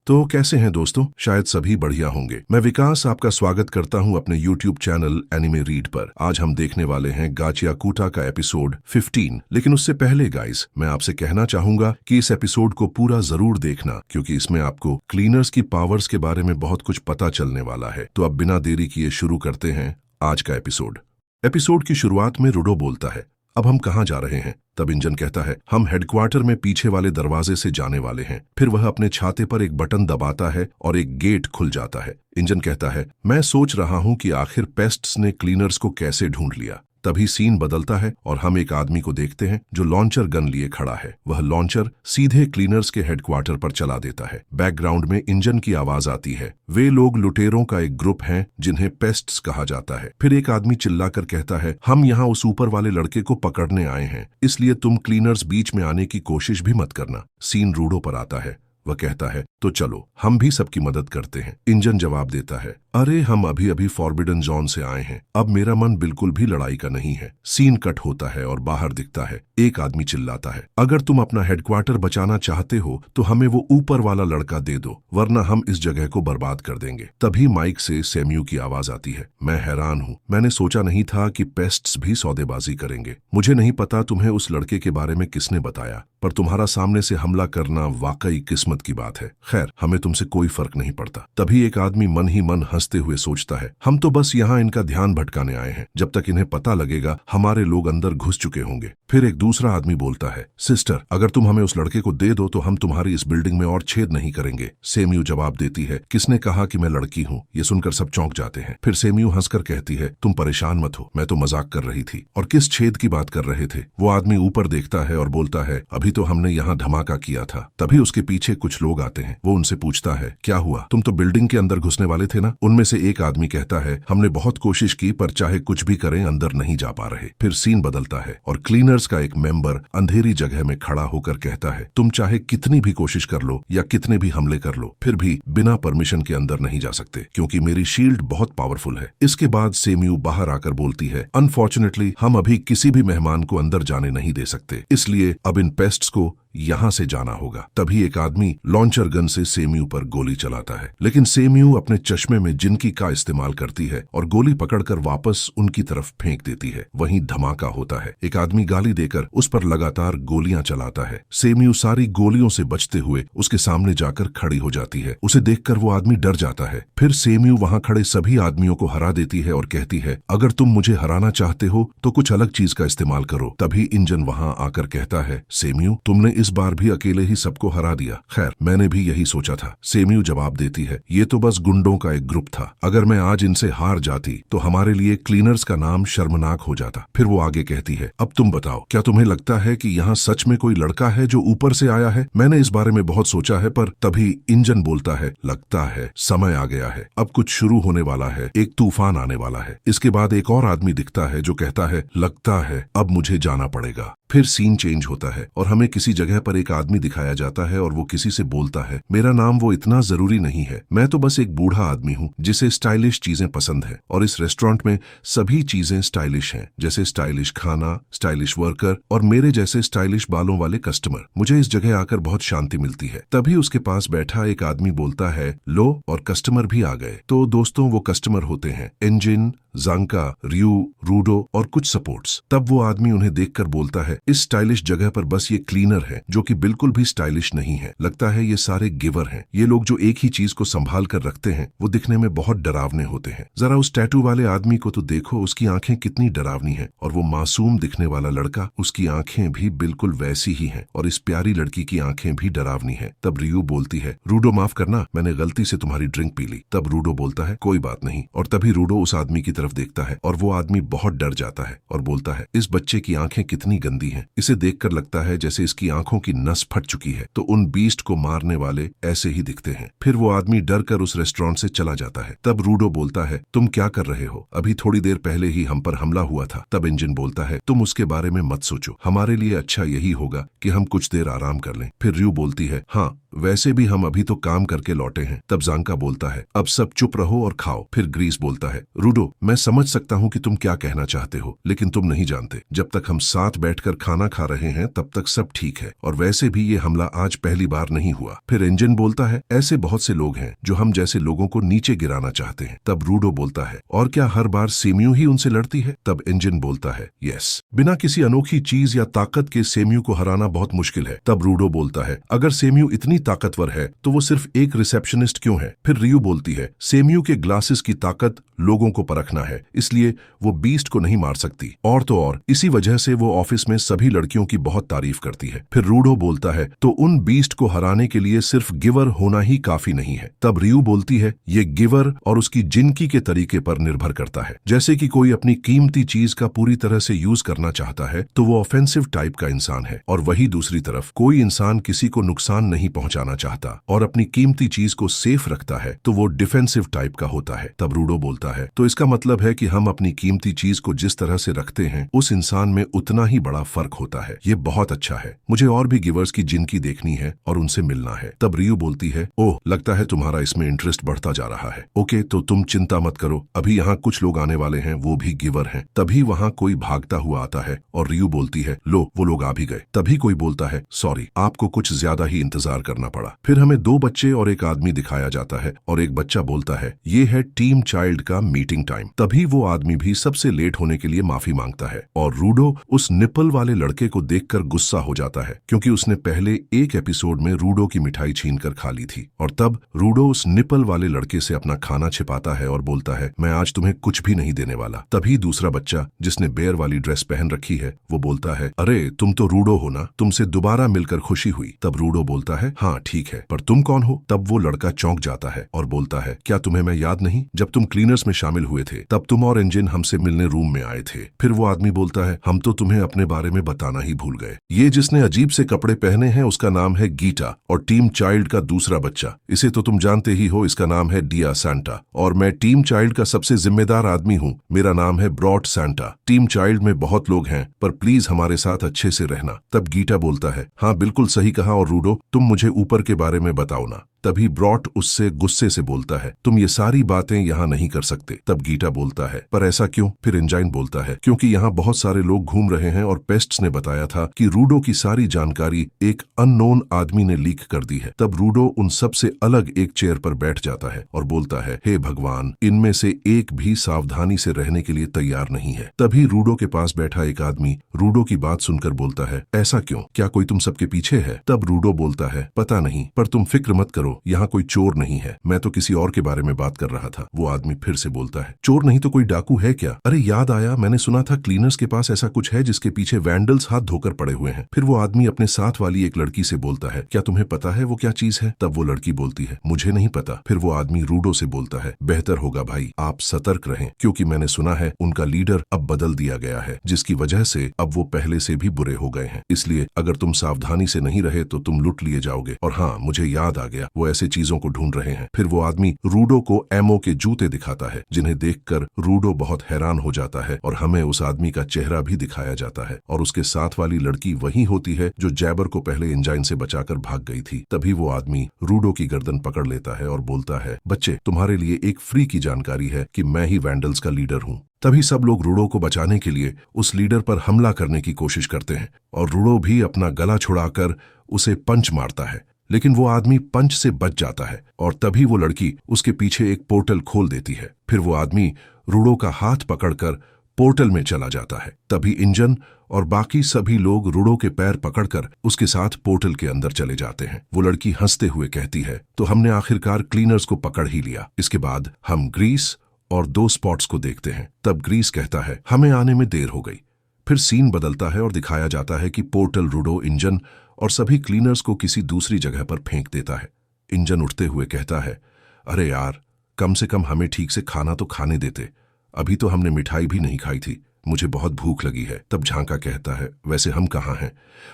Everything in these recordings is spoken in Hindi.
तो कैसे हैं दोस्तों? शायद सभी बढ़िया होंगे। मैं विकास आपका स्वागत करता हूं अपने YouTube चैनल एनिमे रीड पर। आज हम देखने वाले हैं गाचियाकुटा का एपिसोड 15। लेकिन उससे पहले गाइस, मैं आपसे कहना चाहूंगा कि इस एपिसोड को पूरा जरूर देखना, क्योंकि इसमें आपको क्लीनर्स की पावर्स के बारे में बहुत कुछ पता चलने वाला है। तो अब बिना देरी किए शुरू करते हैं आज का एपिसोड। एपिसोड की शुरुआत में रुडो बोलता है, अब हम कहाँ जा रहे हैं? तब इंजन कहता है, हम हेडक्वार्टर में पीछे वाले दरवाजे से जाने वाले हैं। फिर वह अपने छाते पर एक बटन दबाता है और एक गेट खुल जाता है। इंजन कहता है, मैं सोच रहा हूं कि आखिर पेस्ट्स ने क्लीनर्स को कैसे ढूंढ लिया। तभी सीन बदलता है और हम एक आदमी को देखते हैं जो लॉन्चर गन लिए खड़ा है। वह लॉन्चर सीधे क्लीनर्स के हेडक्वार्टर पर चला देता है। बैकग्राउंड में इंजन की आवाज आती है। वे लोग लुटेरों का एक ग्रुप हैं जिन्हें पेस्ट्स कहा जाता है। फिर एक आदमी चिल्लाकर कहता है, हम यहाँ उस ऊपर वाले लड़के को पकड़ने आए हैं, इसलिए तुम क्लीनर्स बीच में आने की कोशिश भी मत करना। सीन रूडो पर आता है। वह कहता है, तो चलो हम भी सबकी मदद करते हैं। इंजन जवाब देता है, अरे हम अभी अभी फॉरबिडन जोन से आए हैं, अब मेरा मन बिल्कुल भी लड़ाई का नहीं है। सीन कट होता है और बाहर दिखता है। एक आदमी चिल्लाता है, अगर तुम अपना हेडक्वार्टर बचाना चाहते हो तो हमें वो ऊपर वाला लड़का दे दो, वरना हम इस जगह को बर्बाद कर देंगे। तभी माइक से सेम्यू की आवाज आती है, मैं हैरान हूँ, मैंने सोचा नहीं था कि पेस्ट्स भी सौदेबाजी करेंगे। मुझे नहीं पता तुम्हें उस लड़के के बारे में किसने बताया, पर तुम्हारा सामने से हमला करना वाकई किस्मत की बात है। खैर, हमें तुमसे कोई फर्क नहीं पड़ता। तभी एक आदमी मन ही मन हंसते हुए सोचता है, हम तो बस यहाँ इनका ध्यान भटकाने आए हैं, जब तक इन्हें पता लगेगा हमारे लोग अंदर घुस चुके होंगे। फिर एक दूसरा आदमी बोलता है, सिस्टर, अगर तुम हमें उस लड़के को दे दो तो हम तुम्हारी इस बिल्डिंग में और छेद नहीं करेंगे। सेम्यू जवाब देती है, किसने कहा कि मैं लड़की हूँ? ये सुनकर सब चौंक जाते हैं। फिर सेम्यू हंसकर कहती है, तुम परेशान मत हो, मैं तो मजाक कर रही थी। और किस छेद की बात कर रहे थे? वो आदमी ऊपर देखता है और बोलता है, अभी तो हमने यहाँ धमाका किया था। तभी उसके पीछे कुछ लोग आते हैं। वो उनसे पूछता है, क्या हुआ? तुम तो बिल्डिंग के अंदर घुसने वाले थे ना? उनमें से एक आदमी कहता है, हमने बहुत कोशिश की, पर चाहे कुछ भी करें अंदर नहीं जा पा रहे। फिर सीन बदलता है और क्लीनर्स का एक मेंबर अंधेरी जगह में खड़ा होकर कहता है, तुम चाहे कितनी भी कोशिश कर लो या कितने भी हमले कर लो, फिर भी बिना परमिशन के अंदर नहीं जा सकते, क्योंकि मेरी शील्ड बहुत पावरफुल है। इसके बाद सेम्यू बाहर आकर बोलती है, अनफॉर्चुनेटली हम अभी किसी भी मेहमान को अंदर जाने नहीं दे सकते, इसलिए अब इन पेस्ट्स को यहां से जाना होगा। तभी एक आदमी लॉन्चर गन से सेम्यू पर गोली चलाता है, लेकिन सेम्यू अपने चश्मे में जिनकी का इस्तेमाल करती है और गोली पकड़कर वापस उनकी तरफ फेंक देती है। वहीं धमाका होता है। एक आदमी गाली देकर उस पर लगातार गोलियां चलाता है। सेम्यू सारी गोलियों से बचते हुए उसके सामने जाकर खड़ी हो जाती है। उसे देखकर वो आदमी डर जाता है। फिर सेम्यू वहां खड़े सभी आदमियों को हरा देती है और कहती है, अगर तुम मुझे हराना चाहते हो तो कुछ अलग चीज का इस्तेमाल करो। तभी इंजन वहां आकर कहता है, सेम्यू, तुमने इस बार भी अकेले ही सबको हरा दिया। खैर, मैंने भी यही सोचा था। सेम्यू जवाब देती है, ये तो बस गुंडों का एक ग्रुप था। अगर मैं आज इनसे हार जाती तो हमारे लिए क्लीनर्स का नाम शर्मनाक हो जाता। फिर वो आगे कहती है, अब तुम बताओ, क्या तुम्हें लगता है कि यहाँ सच में कोई लड़का है जो ऊपर से आया है? मैंने इस बारे में बहुत सोचा है, पर तभी इंजन बोलता है, लगता है समय आ गया है, अब कुछ शुरू होने वाला है, एक तूफान आने वाला है। इसके बाद एक और आदमी दिखता है जो कहता है, लगता है अब मुझे जाना पड़ेगा। फिर सीन चेंज होता है और हमें किसी जगह पर एक आदमी दिखाया जाता है और वो किसी से बोलता है, मेरा नाम वो इतना जरूरी नहीं है, मैं तो बस एक बूढ़ा आदमी हूँ जिसे स्टाइलिश चीजें पसंद है, और इस रेस्टोरेंट में सभी चीजें स्टाइलिश हैं, जैसे स्टाइलिश खाना, स्टाइलिश वर्कर और मेरे जैसे स्टाइलिश बालों वाले कस्टमर। मुझे इस जगह आकर बहुत शांति मिलती है। तभी उसके पास बैठा एक आदमी बोलता है, लो, और कस्टमर भी आ गए। तो दोस्तों, वो कस्टमर होते हैं इंजन, जांका, रियू, रूडो और कुछ सपोर्ट्स। तब वो आदमी उन्हें देखकर बोलता है, इस स्टाइलिश जगह पर बस ये क्लीनर है जो कि बिल्कुल भी स्टाइलिश नहीं है। लगता है ये सारे गिवर हैं। ये लोग जो एक ही चीज को संभाल कर रखते हैं वो दिखने में बहुत डरावने होते हैं। जरा उस टैटू वाले आदमी को तो देखो, उसकी आंखें कितनी डरावनी हैं, और वो मासूम दिखने वाला लड़का, उसकी आंखें भी बिल्कुल वैसी ही हैं, और इस प्यारी लड़की की आंखें भी डरावनी हैं। तब रियू बोलती है, रूडो, माफ करना, मैंने गलती से तुम्हारी ड्रिंक पी ली। तब रूडो बोलता है, कोई बात नहीं। और तभी रूडो उस आदमी की तरफ देखता है और वो आदमी बहुत डर जाता है और बोलता है, इस बच्चे की आंखें कितनी गंदी हैं, इसे देखकर लगता है जैसे इसकी आंखों की नस फट चुकी है। तो उन बीस्ट को मारने वाले ऐसे ही दिखते हैं। फिर वो आदमी डर कर उस रेस्टोरेंट से चला जाता है। तब रूडो बोलता है, तुम क्या कर रहे हो? अभी थोड़ी देर पहले ही हम पर हमला हुआ था। तब इंजन बोलता है, तुम उसके बारे में मत सोचो, हमारे लिए अच्छा यही होगा कि हम कुछ देर आराम कर लें। फिर रियू बोलती है, हाँ, वैसे भी हम अभी तो काम करके लौटे हैं। तब जांका बोलता है, अब सब चुप रहो और खाओ। फिर ग्रीस बोलता है, रूडो मैं समझ सकता हूँ कि तुम क्या कहना चाहते हो, लेकिन तुम नहीं जानते, जब तक हम साथ बैठकर खाना खा रहे हैं तब तक सब ठीक है, और वैसे भी ये हमला आज पहली बार नहीं हुआ। फिर इंजन बोलता है, ऐसे बहुत से लोग हैं जो हम जैसे लोगों को नीचे गिराना चाहते हैं। तब रूडो बोलता है, और क्या हर बार सेम्यू ही उनसे लड़ती है? तब इंजन बोलता है, यस, बिना किसी अनोखी चीज या ताकत के सेम्यू को हराना बहुत मुश्किल है। तब रूडो बोलता है, अगर सेम्यू इतनी ताकतवर है तो वो सिर्फ एक रिसेप्शनिस्ट क्यों है? फिर रियू बोलती है, सेम्यू के ग्लासेस की ताकत लोगों को परखना है, इसलिए वो बीस्ट को नहीं मार सकती, और तो और इसी वजह से वो ऑफिस में सभी लड़कियों की बहुत तारीफ करती है। फिर रूडो बोलता है, तो उन बीस्ट को हराने के लिए सिर्फ गिवर होना ही काफी नहीं है। तब रियू बोलती है, ये गिवर और उसकी जिंदगी के तरीके पर निर्भर करता है। जैसे कि कोई अपनी कीमती चीज का पूरी तरह से यूज करना चाहता है तो वो ऑफेंसिव टाइप का इंसान है, और वही दूसरी तरफ कोई इंसान किसी को नुकसान नहीं पहुंचाना चाहता और अपनी कीमती चीज को सेफ रखता है तो वो डिफेंसिव टाइप का होता है। तब रूडो बोलता है, तो इसका मतलब है कि हम अपनी कीमती चीज को जिस तरह से रखते हैं उस इंसान में उतना ही बड़ा फर्क होता है। ये बहुत अच्छा है, मुझे और भी गिवर्स की जिंदगी देखनी है और उनसे मिलना है। तब रियू बोलती है, ओह लगता है तुम्हारा इसमें इंटरेस्ट बढ़ता जा रहा है। ओके, तो तुम चिंता मत करो, अभी यहाँ कुछ लोग आने वाले हैं, वो भी गिवर हैं। तभी वहाँ कोई भागता हुआ आता है और रियू बोलती है, लो वो लोग आ भी गए। तभी कोई बोलता है, सॉरी आपको कुछ ज्यादा ही इंतजार करना पड़ा। फिर हमें 2 बच्चे और एक आदमी दिखाया जाता है और एक बच्चा बोलता है, ये है टीम चाइल्ड का मीटिंग टाइम। तभी वो आदमी भी सबसे लेट होने के लिए माफी मांगता है और रूडो उस निपल वाले लड़के को देखकर गुस्सा हो जाता है क्योंकि उसने पहले एक एपिसोड में रूडो की मिठाई छीन कर खा ली थी। और तब रूडो उस निपल वाले लड़के से अपना खाना छिपाता है और बोलता है, मैं आज तुम्हें कुछ भी नहीं देने वाला। तभी दूसरा बच्चा जिसने बेयर वाली ड्रेस पहन रखी है वो बोलता है, अरे तुम तो रूडो हो ना, तुमसे दोबारा मिलकर खुशी हुई। तब रूडो बोलता है, हाँ ठीक है, पर तुम कौन हो? तब वो लड़का चौंक जाता है और बोलता है, क्या तुम्हें मैं याद नहीं? जब तुम क्लीनर्स में शामिल हुए थे तब तुम और इंजन हमसे मिलने रूम में आए थे। फिर वो आदमी बोलता है, हम तो तुम्हें अपने बारे में बताना ही भूल गए। ये जिसने अजीब से कपड़े पहने हैं उसका नाम है गीटा, और टीम चाइल्ड का दूसरा बच्चा, इसे तो तुम जानते ही हो, इसका नाम है डिया सैंटा, और मैं टीम चाइल्ड का सबसे जिम्मेदार आदमी हूँ, मेरा नाम है ब्रॉड सैंटा। टीम चाइल्ड में बहुत लोग हैं पर प्लीज हमारे साथ अच्छे से रहना। तब गीटा बोलता है, हाँ बिल्कुल सही कहा, और रूडो तुम मुझे ऊपर के बारे में बताओ ना। तभी ब्रॉट उससे गुस्से से बोलता है, तुम ये सारी बातें यहाँ नहीं कर सकते। तब गीटा बोलता है, पर ऐसा क्यों? फिर इंजाइन बोलता है, क्योंकि यहाँ बहुत सारे लोग घूम रहे हैं और पेस्ट्स ने बताया था कि रूडो की सारी जानकारी एक अननोन आदमी ने लीक कर दी है। तब रूडो उन सब से अलग एक चेयर पर बैठ जाता है और बोलता है, हे भगवान, इनमें से एक भी सावधानी से रहने के लिए तैयार नहीं है। तभी रूडो के पास बैठा एक आदमी रूडो की बात सुनकर बोलता है, ऐसा क्यों? क्या कोई तुम सबके पीछे है? तब रूडो बोलता है, पता नहीं, पर तुम फिक्र मत करो, यहाँ कोई चोर नहीं है, मैं तो किसी और के बारे में बात कर रहा था। वो आदमी फिर से बोलता है, चोर नहीं तो कोई डाकू है क्या? अरे याद आया, मैंने सुना था क्लीनर्स के पास ऐसा कुछ है जिसके पीछे वैंडल्स हाथ धोकर पड़े हुए हैं। फिर वो आदमी अपने साथ वाली एक लड़की से बोलता है, क्या तुम्हें पता है वो क्या चीज है? तब वो लड़की बोलती है, मुझे नहीं पता। फिर वो आदमी रूडो से बोलता है, बेहतर होगा भाई आप सतर्क रहें, क्योंकि मैंने सुना है उनका लीडर अब बदल दिया गया है, जिसकी वजह से अब वो पहले से भी बुरे हो गए हैं, इसलिए अगर तुम सावधानी से नहीं रहे तो तुम लुट लिए जाओगे। और हाँ, मुझे याद आ गया, वो ऐसे चीजों को ढूंढ रहे हैं। फिर वो आदमी रूडो को एमओ के जूते दिखाता है, जिन्हें देखकर रूडो बहुत हैरान हो जाता है और हमें उस आदमी का चेहरा भी दिखाया जाता है, और उसके साथ वाली लड़की वही होती है जो जैबर को पहले इंजाइन से बचाकर भाग गई थी। तभी वो आदमी रूडो की गर्दन पकड़ लेता है और बोलता है, बच्चे तुम्हारे लिए एक फ्री की जानकारी है कि मैं ही वैंडल्स का लीडर हूँ। तभी सब लोग रूडो को बचाने के लिए उस लीडर पर हमला करने की कोशिश करते हैं और रूडो भी अपना गला छुड़ाकर उसे पंच मारता है, लेकिन वो आदमी पंच से बच जाता है और तभी वो लड़की उसके पीछे एक पोर्टल खोल देती है। फिर वो आदमी रूडो का हाथ पकड़कर पोर्टल में चला जाता है। तभी इंजन और बाकी सभी लोग रूडो के पैर पकड़कर उसके साथ पोर्टल के अंदर चले जाते हैं। वो लड़की हंसते हुए कहती है, तो हमने आखिरकार क्लीनर्स को पकड़ ही लिया। इसके बाद हम ग्रीस और 2 स्पॉट्स को देखते हैं। तब ग्रीस कहता है, हमें आने में देर हो गई। फिर सीन बदलता है और दिखाया जाता है कि पोर्टल रूडो, इंजन और सभी क्लीनर्स को किसी दूसरी जगह पर फेंक देता है। इंजन उठते हुए कहता है, अरे यार, कम से कम हमें ठीक से खाना तो खाने देते, अभी तो हमने मिठाई भी नहीं खाई थी, मुझे बहुत भूख लगी है। तब झांका कहता है, वैसे हम कहाँ हैं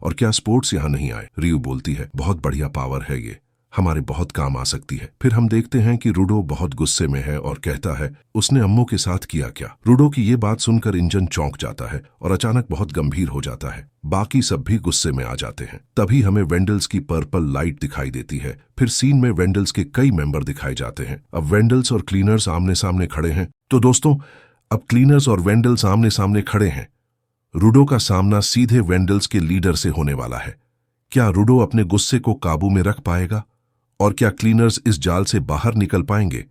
और क्या स्पोर्ट्स यहाँ नहीं आए? रियू बोलती है, बहुत बढ़िया पावर है ये, हमारे बहुत काम आ सकती है। फिर हम देखते हैं कि रूडो बहुत गुस्से में है और कहता है उसने अम्मू के साथ किया क्या। रूडो की ये बात सुनकर इंजन चौंक जाता है और अचानक बहुत गंभीर हो जाता है। बाकी सब भी गुस्से में आ जाते हैं। तभी हमें वेंडल्स की पर्पल लाइट दिखाई देती है। फिर सीन में वेंडल्स के कई मेंबर दिखाए जाते हैं। अब वेंडल्स और क्लीनर्स आमने सामने खड़े हैं। तो दोस्तों, अब क्लीनर्स और वेंडल्स आमने सामने खड़े हैं। रूडो का सामना सीधे वेंडल्स के लीडर से होने वाला है। क्या रूडो अपने गुस्से को काबू में रख पाएगा और क्या क्लीनर्स इस जाल से बाहर निकल पाएंगे?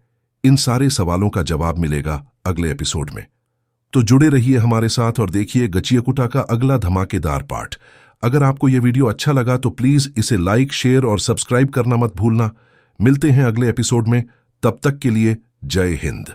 इन सारे सवालों का जवाब मिलेगा अगले एपिसोड में। तो जुड़े रहिए हमारे साथ और देखिए गचियाकुटा का अगला धमाकेदार पार्ट। अगर आपको यह वीडियो अच्छा लगा तो प्लीज इसे लाइक, शेयर और सब्सक्राइब करना मत भूलना। मिलते हैं अगले एपिसोड में। तब तक के लिए जय हिंद।